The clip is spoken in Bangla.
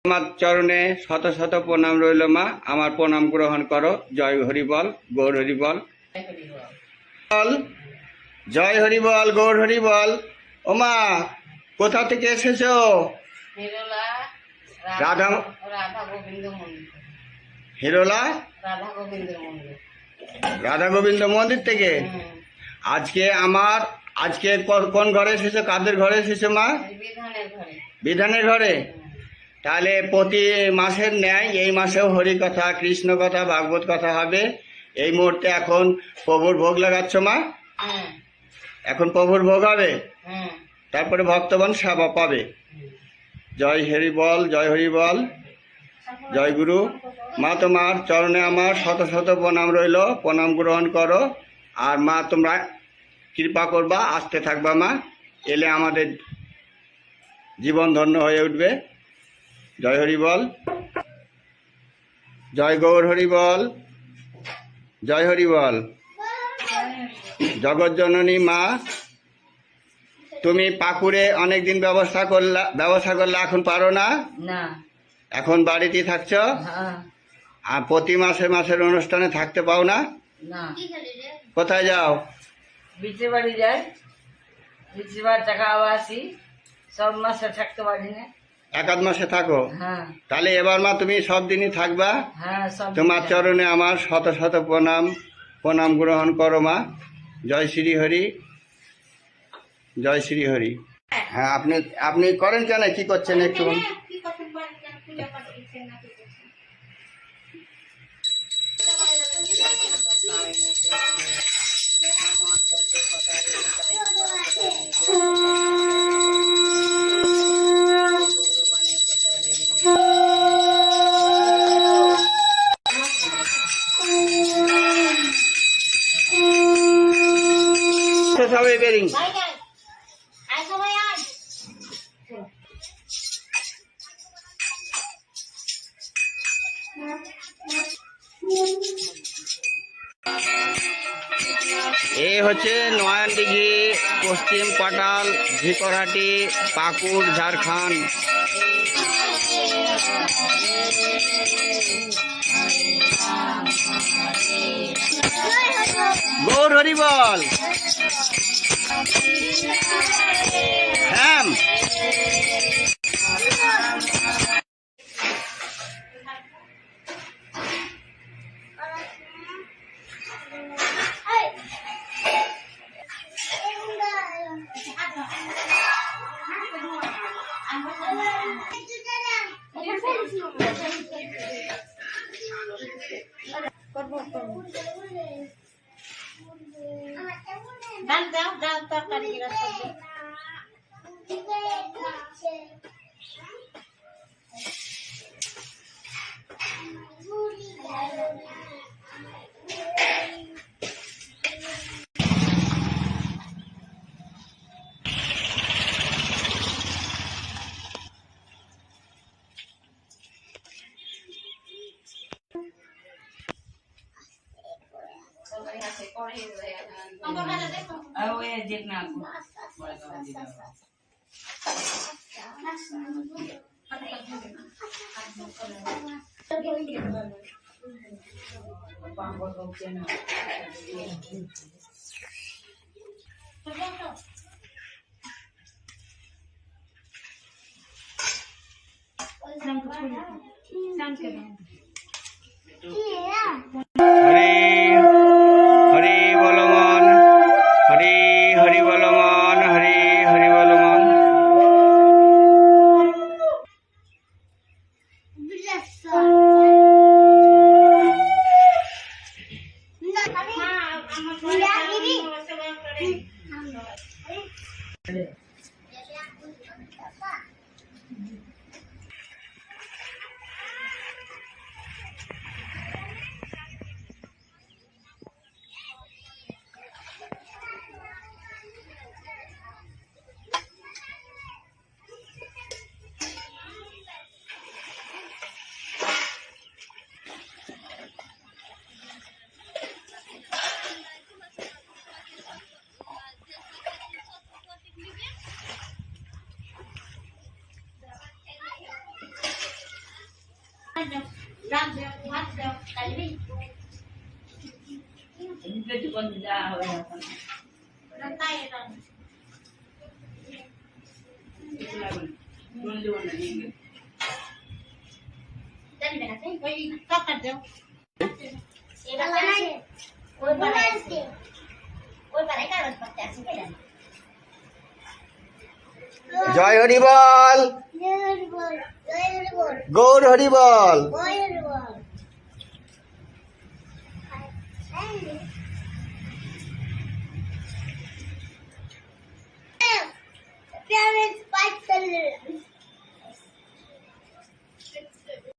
তোমার চরণে শত শত প্রণাম রইল মা, আমার প্রণাম গ্রহণ করো। জয় হরি বল, গৌর হরি বল। জয় হরি বল, গৌর হরি বল। ও মা, কোথা থেকে এসেছো? রাধা রাধা গোবিন্দ মন্দির। হিরোলা রাধা গোবিন্দ মন্দির থেকে। আজকে কোন ঘরে এসেছো? কাদের ঘরে এসেছো মা? বিধানের ঘরে। তাহলে প্রতি মাসের ন্যায় এই মাসেও হরি কথা, কৃষ্ণ কথা, ভাগবত কথা হবে। এই মুহূর্তে এখন প্রভুর ভোগ লাগাচ্ছ মা? এখন প্রভুর ভোগ হবে, তারপরে ভক্তগণ সেবা পাবে। জয় হরি বল, জয় হরি বল, জয় গুরু। মা, তোমার চরণে আমার শত শত প্রণাম রইল, প্রণাম গ্রহণ করো। আর মা, তোমরা কৃপা করবা, আসতে থাকবা মা। এলে আমাদের জীবন ধন্য হয়ে উঠবে। জয় হরি বল, জয় গৌর হরি বল, জয় হরি বল। জগৎ জননী মা, তুমি পাকুড়ে অনেকদিন ব্যবসা করলে, এখন পারো না? এখন বাড়িতে থাকছ? আর প্রতি মাসের অনুষ্ঠানে থাকতে পাও না? কোথায় যাও? বিচে বাড়ি যাই, বিচে বাড়ি টাকা আসি, সব মাসে থাকতে পারি না। এক আধ মাসে থাকো? তাহলে এবার মা তুমি সব দিনই থাকবা। তোমার চরণে আমার শত শত প্রণাম গ্রহণ করো মা। জয় শ্রী হরি, জয় শ্রী হরি। হ্যাঁ, আপনি করেন কেন? কি করছেন একটু? সবাই বেরিং। এ হচ্ছে নয়ানদিঘি, পশ্চিম পাটাল, ঝিকরহাটি, পাকুড়, ঝাড়খণ্ড। গৌর হরি বল। হ্যাঁ, হরি হরি বল মন, হরি হরি বল মন, হরি হরি বল মন। পেটে কোন যাওয়া হবে এখন কোন জীবন নিয়ে জয় হরি বল, গৌর হরি বল।